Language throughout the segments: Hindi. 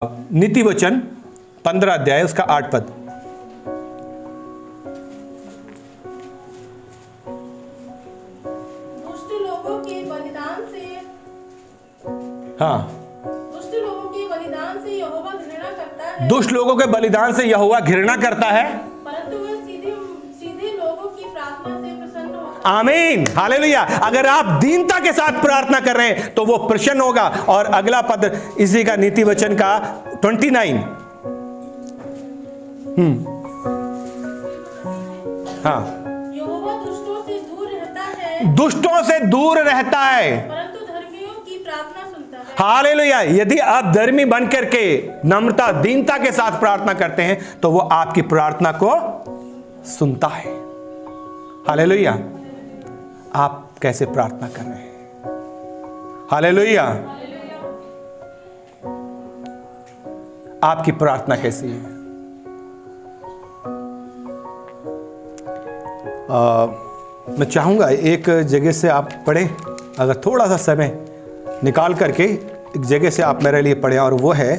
नीति वचन 15 अध्याय उसका 8 पद। दुष्ट लोगों के बलिदान से यहोवा घृणा करता है। दुष्ट लोगों के बलिदान से यहोवा घृणा करता है, परंतु वह सीधे लोगों की प्रार्थना से प्रसन्न होता है। आमीन, हालेलुया। अगर आप दीनता के साथ प्रार्थना कर रहे हैं तो वो प्रसन्न होगा। और अगला पद इसी का नीति वचन का 29। हाँ, यहोवा दुष्टों से दूर रहता है, दुष्टों से दूर रहता है, परंतु धर्मियों की प्रार्थना सुनता है। हालेलुया। यदि आप धर्मी बन करके नम्रता दीनता के साथ प्रार्थना करते हैं तो वो आपकी प्रार्थना को सुनता है। हालेलुया। आप कैसे प्रार्थना कर रहे हैं? हालेलुया। आपकी प्रार्थना कैसी है? मैं चाहूंगा एक जगह से आप पढ़ें, अगर थोड़ा सा समय निकाल करके एक जगह से आप मेरे लिए पढ़ें, और वो है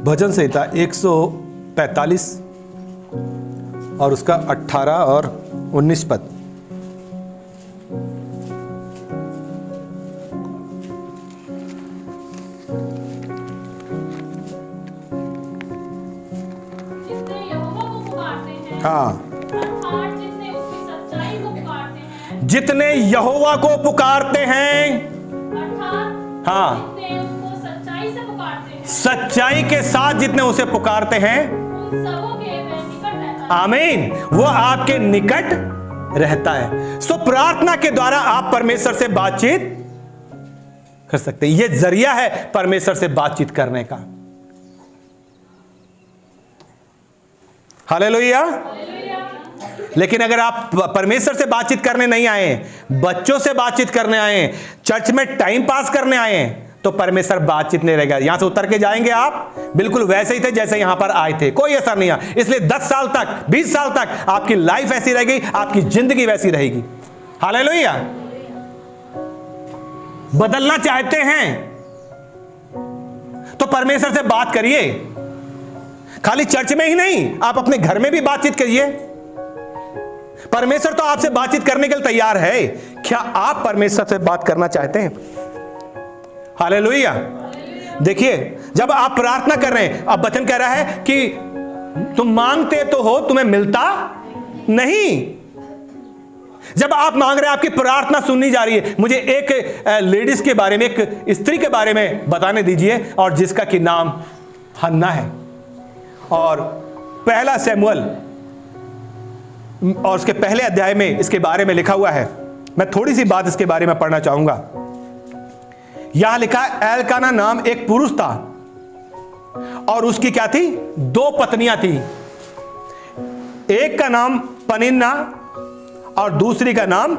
भजन संहिता 145 और उसका 18 और 19 पद। हाँ, जितने यहोवा को पुकारते हैं, हाँ, सच्चाई के साथ जितने उसे पुकारते हैं, आमीन, वो आपके निकट रहता है। सो प्रार्थना के द्वारा आप परमेश्वर से बातचीत कर सकते हैं। यह जरिया है परमेश्वर से बातचीत करने का। हालेलुया। लेकिन अगर आप परमेश्वर से बातचीत करने नहीं आए, बच्चों से बातचीत करने आए, चर्च में टाइम पास करने आए, तो परमेश्वर बातचीत नहीं रहेगा। यहां से उतर के जाएंगे आप बिल्कुल वैसे ही थे जैसे यहां पर आए थे, कोई असर नहीं है। इसलिए 10 साल तक 20 साल तक आपकी लाइफ ऐसी रहेगी, आपकी जिंदगी वैसी रहेगी। हालेलुया। बदलना चाहते हैं तो परमेश्वर से बात करिए। खाली चर्च में ही नहीं, आप अपने घर में भी बातचीत करिए। परमेश्वर तो आपसे बातचीत करने के लिए तैयार है। क्या आप परमेश्वर से बात करना चाहते हैं? हालेलुया। देखिए, जब आप प्रार्थना कर रहे हैं, अब वचन कह रहा है कि तुम मांगते तो हो, तुम्हें मिलता नहीं। जब आप मांग रहे हैं, आपकी प्रार्थना सुननी जा रही है। मुझे एक लेडीज के बारे में, एक स्त्री के बारे में बताने दीजिए, और जिसका कि नाम हन्ना है। और पहला शमूएल और उसके पहले अध्याय में इसके बारे में लिखा हुआ है। मैं थोड़ी सी बात इसके बारे में पढ़ना चाहूंगा। यहां लिखा है, एलकाना नाम एक पुरुष था और उसकी क्या थी? 2 पत्नियां थी। एक का नाम पनिन्ना और दूसरी का नाम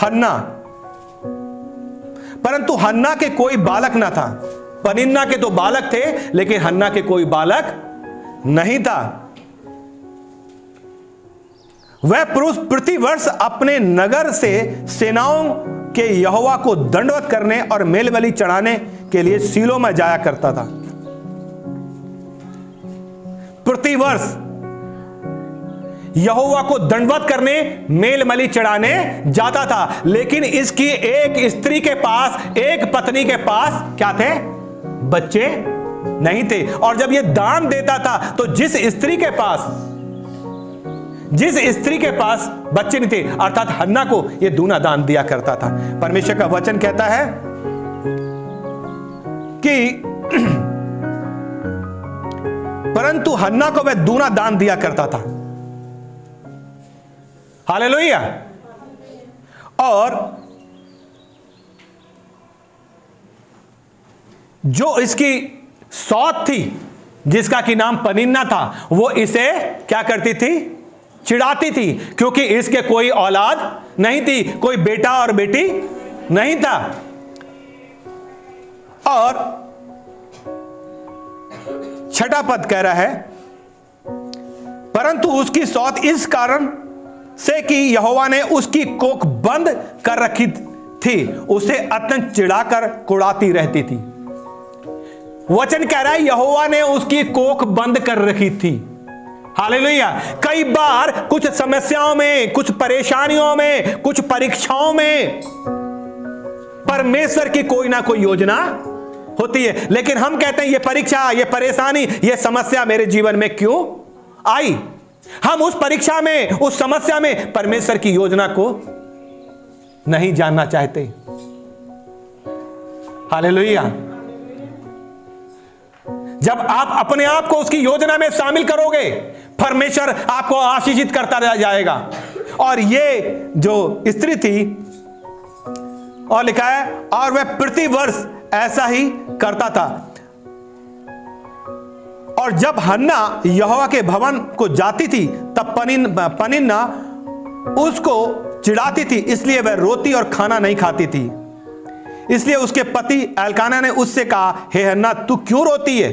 हन्ना। परंतु हन्ना के कोई बालक ना था। पनिन्ना के तो बालक थे, लेकिन हन्ना के कोई बालक नहीं था। वह पुरुष प्रतिवर्ष अपने नगर से सेनाओं के यहोवा को दंडवत करने और मेल बलि चढ़ाने के लिए सीलो में जाया करता था। प्रतिवर्ष यहोवा को दंडवत करने, मेल बलि चढ़ाने जाता था। लेकिन इसकी एक स्त्री के पास, एक पत्नी के पास क्या थे? बच्चे नहीं थे। और जब यह दान देता था तो जिस स्त्री के पास बच्चे नहीं थे, अर्थात हन्ना को यह दूना दान दिया करता था। परमेश्वर का वचन कहता है कि परंतु हन्ना को वह दूना दान दिया करता था। हालेलुया। और जो इसकी सौत थी, जिसका कि नाम पनिन्ना था, वो इसे क्या करती थी? चिढ़ाती थी, क्योंकि इसके कोई औलाद नहीं थी, कोई बेटा और बेटी नहीं था। और छठा पद कह रहा है परंतु उसकी सौत इस कारण से कि यहोवा ने उसकी कोख बंद कर रखी थी, उसे अत्यंत चिढ़ाकर कुड़ाती रहती थी। वचन कह रहा है यहोवा ने उसकी कोख बंद कर रखी थी। हालेलुया। कई बार कुछ समस्याओं में, कुछ परेशानियों में, कुछ परीक्षाओं में परमेश्वर की कोई ना कोई योजना होती है, लेकिन हम कहते हैं ये परीक्षा, ये परेशानी, ये समस्या मेरे जीवन में क्यों आई? हम उस परीक्षा में, उस समस्या में परमेश्वर की योजना को नहीं जानना चाहते। हालेलुया। जब आप अपने आप को उसकी योजना में शामिल करोगे, परमेश्वर आपको आशीषित करता रह जाएगा। और ये जो स्त्री थी, और लिखा है और वह प्रति वर्ष ऐसा ही करता था। और जब हन्ना यहोवा के भवन को जाती थी तब पनिन्ना उसको चिढ़ाती थी, इसलिए वह रोती और खाना नहीं खाती थी। इसलिए उसके पति एल्काना ने उससे कहा, हे हन्ना, तू क्यों रोती है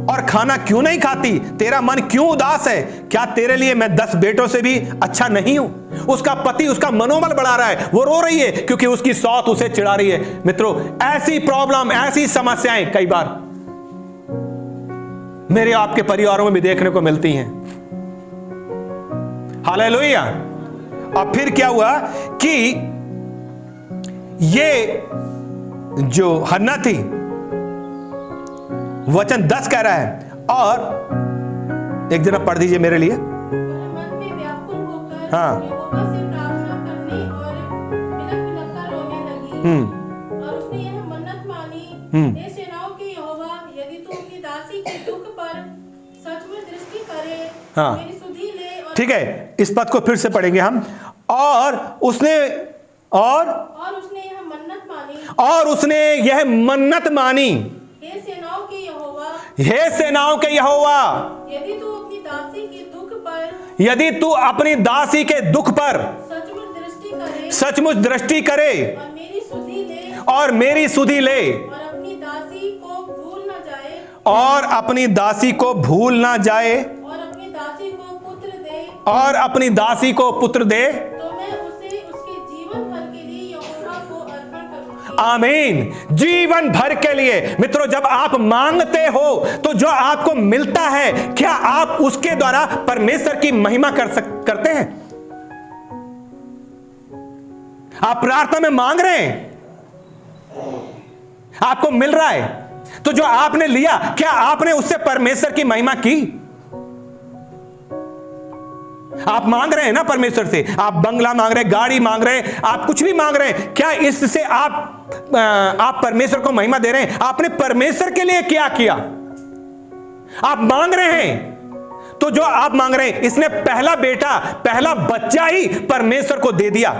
और खाना क्यों नहीं खाती? तेरा मन क्यों उदास है? क्या तेरे लिए मैं 10 बेटों से भी अच्छा नहीं हूं? उसका पति उसका मनोबल बढ़ा रहा है, वो रो रही है क्योंकि उसकी सौत उसे चिढ़ा रही है। मित्रों, ऐसी प्रॉब्लम, ऐसी समस्याएं कई बार मेरे आपके परिवारों में भी देखने को मिलती हैं। हालेलुया। और फिर क्या हुआ कि ये जो हन्ना थी, वचन 10 कह रहा है, और एक जना पढ़ दीजिए मेरे लिए। मन में व्याकुल होकर हाँ। यहोवा से प्रार्थना करने और बिलख-बिलख कर रोने लगी। और उसने यह मन्नत मानी, हे सेनाओं के यहोवा, यदि तू अपनी दासी के दुख पर सचमुच दृष्टि करे, हाँ। मेरी सुधि ले। और ठीक है, इस पद को फिर से पढ़ेंगे हम। और उसने यह मन्नत मानी, हे सेनाओं के यहोवा, हे सेनाओं के यहोवा, यदि तू अपनी दासी के दुख पर यदि तू अपनी दासी के दुख पर सचमुच दृष्टि करे और मेरी सुधि ले, और मेरी सुधि ले, और अपनी दासी को भूल न जाए, और अपनी दासी को भूल ना जाए, और अपनी दासी को पुत्र दे, और अपनी दासी को पुत्र दे, तो मैं उसे उसके जीवन भर के लिए यहोवा को अर्पण करूंगी। आमीन। जीवन भर के लिए। मित्रों, जब आप मांगते हो तो जो आपको मिलता है, क्या आप उसके द्वारा परमेश्वर की महिमा करते हैं? आप प्रार्थना में मांग रहे हैं, आपको मिल रहा है, तो जो आपने लिया, क्या आपने उससे परमेश्वर की महिमा की? आप मांग रहे हैं ना परमेश्वर से, आप बंगला मांग रहे हैं, गाड़ी मांग रहे हैं, आप कुछ भी मांग रहे हैं, क्या इससे आप परमेश्वर को महिमा दे रहे हैं? आपने परमेश्वर के लिए क्या किया? आप मांग रहे हैं, तो जो आप मांग रहे हैं, इसने पहला बेटा, पहला बच्चा ही परमेश्वर को दे दिया,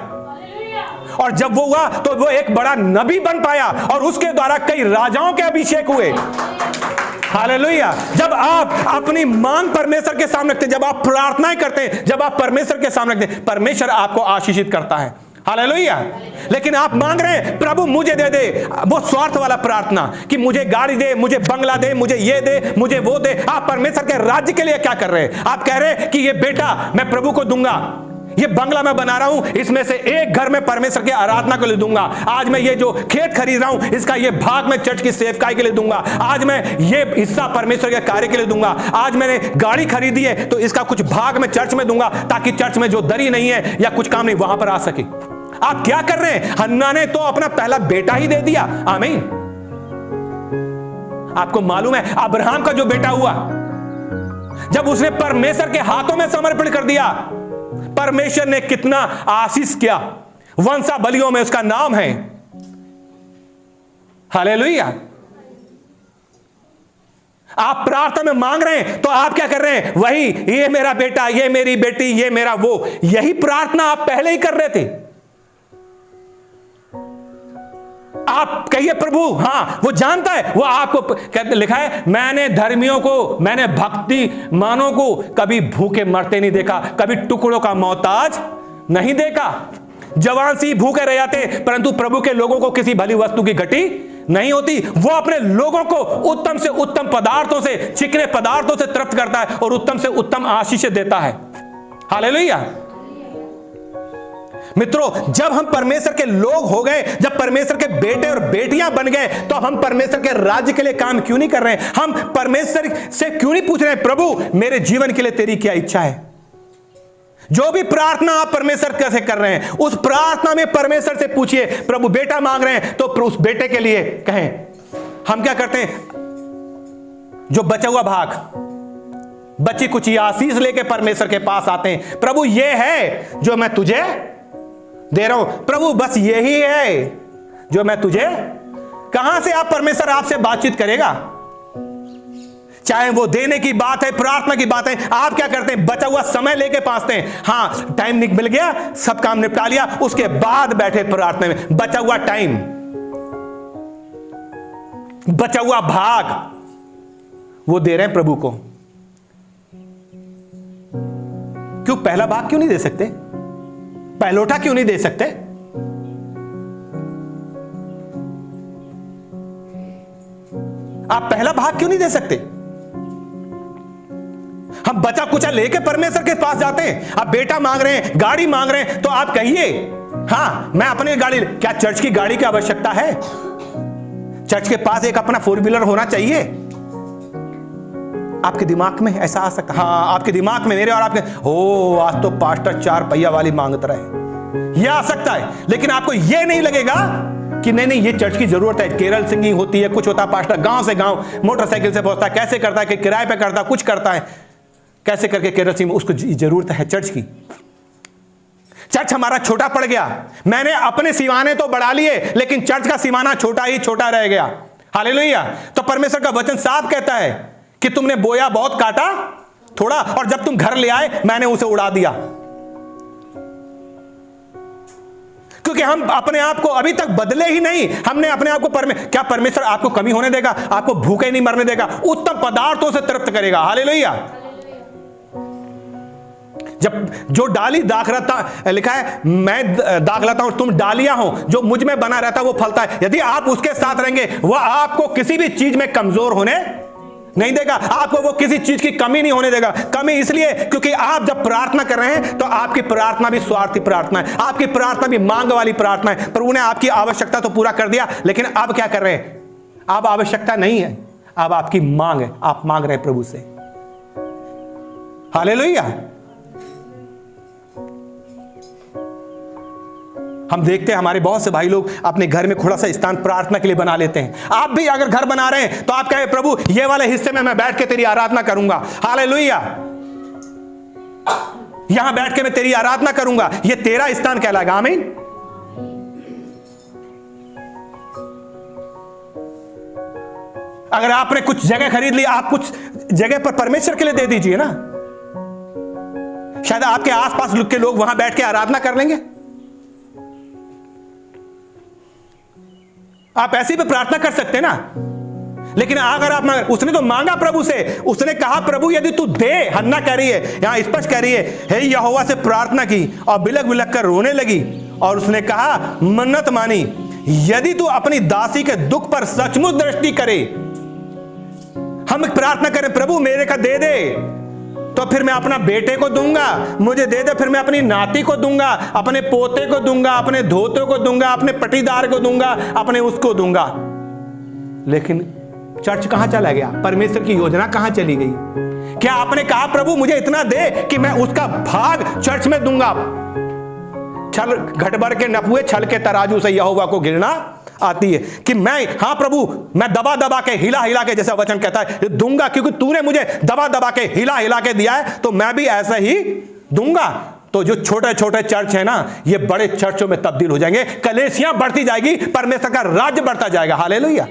और जब वो हुआ तो वो एक बड़ा नबी बन पाया, और उसके द्वारा कई राजाओं के अभिषेक हुए। हालेलुया। जब आप अपनी मांग परमेश्वर के सामने रखते हैं, जब आप प्रार्थनाएं करते हैं, जब आप परमेश्वर के सामने रखते हैं, परमेश्वर आपको आशीषित करता है। हालेलुया। लेकिन आप मांग रहे हैं, प्रभु मुझे दे दे, वो स्वार्थ वाला प्रार्थना कि मुझे गाड़ी दे, मुझे बंगला दे, मुझे ये दे, मुझे वो दे। आप परमेश्वर के राज्य के लिए क्या कर रहे हैं? आप कह रहे हैं कि ये बेटा मैं प्रभु को दूंगा, ये बंगला मैं बना रहा हूं, इसमें से एक घर में परमेश्वर की आराधना के लिए दूंगा। आज मैं ये जो खेत खरीद रहा हूं, इसका ये भाग मैं चर्च की सेवकाई के लिए दूंगा। आज मैं ये हिस्सा परमेश्वर के कार्य के लिए दूंगा। आज मैंने गाड़ी खरीदी है तो इसका कुछ भाग मैं चर्च में दूंगा, ताकि चर्च में जो दरी नहीं है या कुछ काम नहीं, वहां पर आ सके। आप क्या कर रहे हैं? हन्ना ने तो अपना पहला बेटा ही दे दिया। आमीन। आपको मालूम है अब्राहम का जो बेटा हुआ, जब उसने परमेश्वर के हाथों में समर्पण कर दिया, परमेश्वर ने कितना आशीष किया। वंशावलियों में उसका नाम है। हालेलुया। आप प्रार्थना में मांग रहे हैं तो आप क्या कर रहे हैं? वही, ये मेरा बेटा, ये मेरी बेटी, ये मेरा वो, यही प्रार्थना आप पहले ही कर रहे थे। आप कहिए प्रभु, हाँ वो जानता है, वो आपको लिखा है, मैंने धर्मियों को, मैंने भक्ति मानों को कभी भूखे मरते नहीं देखा, कभी टुकड़ों का मोहताज नहीं देखा। जवान सी भूखे रह जाते, परंतु प्रभु के लोगों को किसी भली वस्तु की घटी नहीं होती। वो अपने लोगों को उत्तम से उत्तम पदार्थों से, चिकने पदार्थों से तृप्त करता है और उत्तम से उत्तम आशीष देता है। हालेलुया। मित्रों, जब हम परमेश्वर के लोग हो गए, जब परमेश्वर के बेटे और बेटियां बन गए, तो हम परमेश्वर के राज्य के लिए काम क्यों नहीं कर रहे हैं? हम परमेश्वर से क्यों नहीं पूछ रहे हैं, प्रभु मेरे जीवन के लिए तेरी क्या इच्छा है? जो भी प्रार्थना आप परमेश्वर कैसे कर रहे हैं, उस प्रार्थना में परमेश्वर से पूछिए। प्रभु बेटा मांग रहे हैं तो उस बेटे के लिए कहें। हम क्या करते हैं, जो बचा हुआ भाग, बची कुछ आशीष लेके परमेश्वर के पास आते हैं। प्रभु ये है जो मैं तुझे दे रहा हूं, प्रभु बस यही है जो मैं तुझे। कहां से आप परमेश्वर आपसे बातचीत करेगा? चाहे वो देने की बात है, प्रार्थना की बात है, आप क्या करते हैं, बचा हुआ समय लेके पासते हैं। हाँ, टाइम मिल गया, सब काम निपटा लिया, उसके बाद बैठे प्रार्थना में। बचा हुआ टाइम, बचा हुआ भाग वो दे रहे हैं प्रभु को। क्यों पहला भाग क्यों नहीं दे सकते? पहलोठा क्यों नहीं दे सकते? आप पहला भाग क्यों नहीं दे सकते? हम बचा कुचा लेके परमेश्वर के पास जाते हैं। आप बेटा मांग रहे हैं, गाड़ी मांग रहे हैं, तो आप कहिए हाँ मैं अपनी गाड़ी। क्या चर्च की गाड़ी की आवश्यकता है? चर्च के पास एक अपना 4 व्हीलर होना चाहिए। आपके दिमाग में ऐसा आ सकता, हाँ आपके दिमाग में, मेरे और आपके, हो आज तो पास्टर 4 पहिया वाली मांगता रहे, यह आ सकता है। लेकिन आपको यह नहीं लगेगा कि नहीं ये चर्च की जरूरत है। केरल सिंगिंग होती है, कुछ होता है, पास्टर गांव से गांव मोटरसाइकिल से पहुंचता है, कैसे करता है कि किराए पे करता है, कुछ करता है, कैसे करके केरल सिंह, उसको जरूरत है चर्च की। चर्च हमारा छोटा पड़ गया। मैंने अपने सीमाने तो बढ़ा लिए, लेकिन चर्च का सीमाना छोटा ही छोटा रह गया। हालेलुया। तो परमेश्वर का वचन साफ कहता है कि तुमने बोया बहुत, काटा थोड़ा, और जब तुम घर ले आए मैंने उसे उड़ा दिया। क्योंकि हम अपने आप को अभी तक बदले ही नहीं। हमने अपने आप को क्या परमेश्वर आपको कमी होने देगा? आपको भूखे नहीं मरने देगा, उत्तम पदार्थों से तृप्त करेगा। हालेलुया। जब जो डाली दाख रहता, लिखा है मैं दाख लाता हूं, तुम डालियां हो, जो मुझ में बना रहता है वो फलता है। यदि आप उसके साथ रहेंगे, वह आपको किसी भी चीज में कमजोर होने नहीं देगा, आपको वो किसी चीज की कमी नहीं होने देगा। कमी इसलिए क्योंकि आप जब प्रार्थना कर रहे हैं तो आपकी प्रार्थना भी स्वार्थी प्रार्थना है, आपकी प्रार्थना भी मांग वाली प्रार्थना है। प्रभु ने आपकी आवश्यकता तो पूरा कर दिया, लेकिन अब क्या कर रहे हैं? अब आवश्यकता नहीं है, अब आपकी मांग है। आप मांग रहे हैं प्रभु से। हालेलुया। हम देखते हैं हमारे बहुत से भाई लोग अपने घर में थोड़ा सा स्थान प्रार्थना के लिए बना लेते हैं। आप भी अगर घर बना रहे हैं तो आप कहें प्रभु ये वाले हिस्से में मैं बैठ के तेरी आराधना करूंगा। हालेलुया। यहां बैठ के मैं तेरी आराधना करूंगा, ये तेरा स्थान कहलाएगा। आमीन। अगर आपने कुछ जगह खरीद ली, आप कुछ जगह पर परमेश्वर के लिए दे दीजिए ना। शायद आपके आसपास के लोग वहां बैठ के आराधना कर लेंगे। आप ऐसी भी प्रार्थना कर सकते हैं ना। लेकिन अगर आप उसने तो मांगा प्रभु से, उसने कहा प्रभु यदि तू दे। हन्ना कह रही है, यहां स्पष्ट कह रही है, हे यहोवा से प्रार्थना की और बिलक बिलक कर रोने लगी, और उसने कहा मन्नत मानी, यदि तू अपनी दासी के दुख पर सचमुच दृष्टि करे। हम प्रार्थना करें प्रभु मेरे का दे दे, तो फिर मैं अपना बेटे को दूंगा, मुझे दे दे, फिर मैं अपनी नाती को दूंगा, अपने पोते को दूंगा, अपने धोते को दूंगा, अपने पटीदार को दूंगा, अपने उसको दूंगा। लेकिन चर्च कहां चला गया? परमेश्वर की योजना कहां चली गई? क्या आपने कहा प्रभु मुझे इतना दे कि मैं उसका भाग चर्च में दूंगा? छल घट भर के नपुए छल के तराजू से यहोवा को गिरना आती है कि मैं, हाँ प्रभु मैं दबा दबा के हिला हिला के, जैसा वचन कहता है, दूंगा, क्योंकि तूने मुझे दबा दबा के हिला हिला के दिया है, तो मैं भी ऐसा ही दूंगा। तो जो छोटे छोटे चर्च है ना, ये बड़े चर्चों में तब्दील हो जाएंगे, कलीसियां बढ़ती जाएगी, परमेश्वर का राज्य बढ़ता जाएगा। हालेलुया।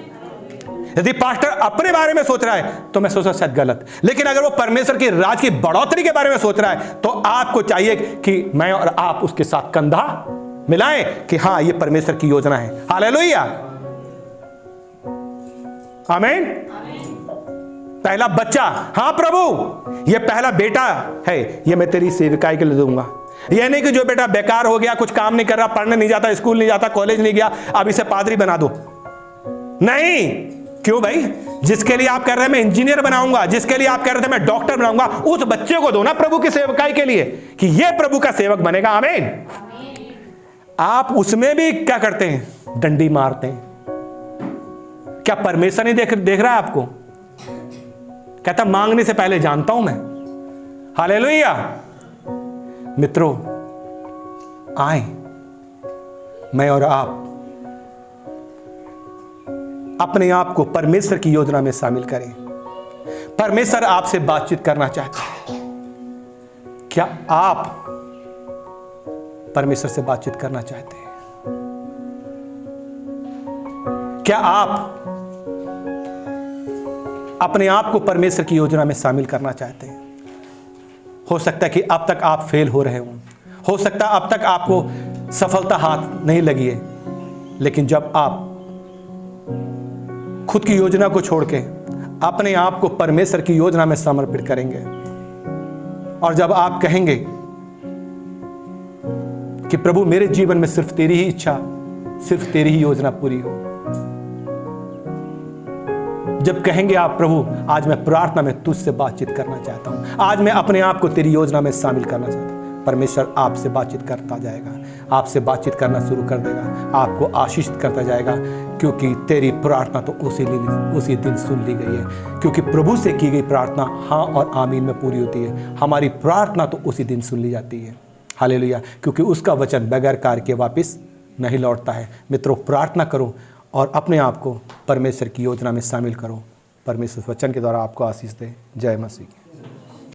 यदि पास्टर अपने बारे में सोच रहा है तो मैं सोचा शायद गलत, लेकिन अगर वो परमेश्वर की राज की बढ़ोतरी के बारे में सोच रहा है तो आपको चाहिए कि मैं और आप उसके साथ कंधा मिलाएं कि हाँ ये परमेश्वर की योजना है। हालेलुया। आमीन। पहला बच्चा, हाँ प्रभु ये पहला बेटा है, ये मैं तेरी सेविकाई के लिए दूंगा। यह नहीं कि जो बेटा बेकार हो गया, कुछ काम नहीं कर रहा, पढ़ने नहीं जाता, स्कूल नहीं जाता, कॉलेज नहीं गया, अब इसे पादरी बना दो। नहीं। क्यों भाई? जिसके लिए आप कह रहे हैं मैं इंजीनियर बनाऊंगा, जिसके लिए आप कह रहे थे मैं डॉक्टर बनाऊंगा, उस बच्चे को दो ना प्रभु की सेवकाई के लिए कि ये प्रभु का सेवक बनेगा। आमीन। आप उसमें भी क्या करते हैं? डंडी मारते हैं। क्या परमेश्वर नहीं देख रहा है आपको? कहता मांगने से पहले जानता हूं मैं। हालेलुया। मित्रों, आए मैं और आप अपने आप को परमेश्वर की योजना में शामिल करें। परमेश्वर आपसे बातचीत करना चाहता है। क्या आप परमेश्वर से बातचीत करना चाहते हैं? क्या आप अपने आप को परमेश्वर की योजना में शामिल करना चाहते हैं? हो सकता है कि अब तक आप फेल हो रहे हो सकता है अब तक आपको सफलता हाथ नहीं लगी है, लेकिन जब आप खुद की योजना को छोड़ के अपने आप को परमेश्वर की योजना में समर्पित करेंगे, और जब आप कहेंगे कि प्रभु मेरे जीवन में सिर्फ तेरी ही इच्छा, सिर्फ तेरी ही योजना पूरी हो, जब कहेंगे आप प्रभु आज मैं प्रार्थना में तुझसे बातचीत करना चाहता हूं, आज मैं अपने आप को तेरी योजना में शामिल करना चाहता हूं, परमेश्वर आपसे बातचीत करता जाएगा, आपसे बातचीत करना शुरू कर देगा, आपको आशीषित करता जाएगा, क्योंकि तेरी प्रार्थना तो उसी दिन सुन ली गई है। क्योंकि प्रभु से की गई प्रार्थना हाँ और आमीन में पूरी होती है। हमारी प्रार्थना तो उसी दिन सुन ली जाती है। हालेलुया। क्योंकि उसका वचन बगैर कार्य के वापस नहीं लौटता है। मित्रों, प्रार्थना करो और अपने आप को परमेश्वर की योजना में शामिल करो। परमेश्वर वचन के द्वारा आपको आशीष दे। जय मसीह।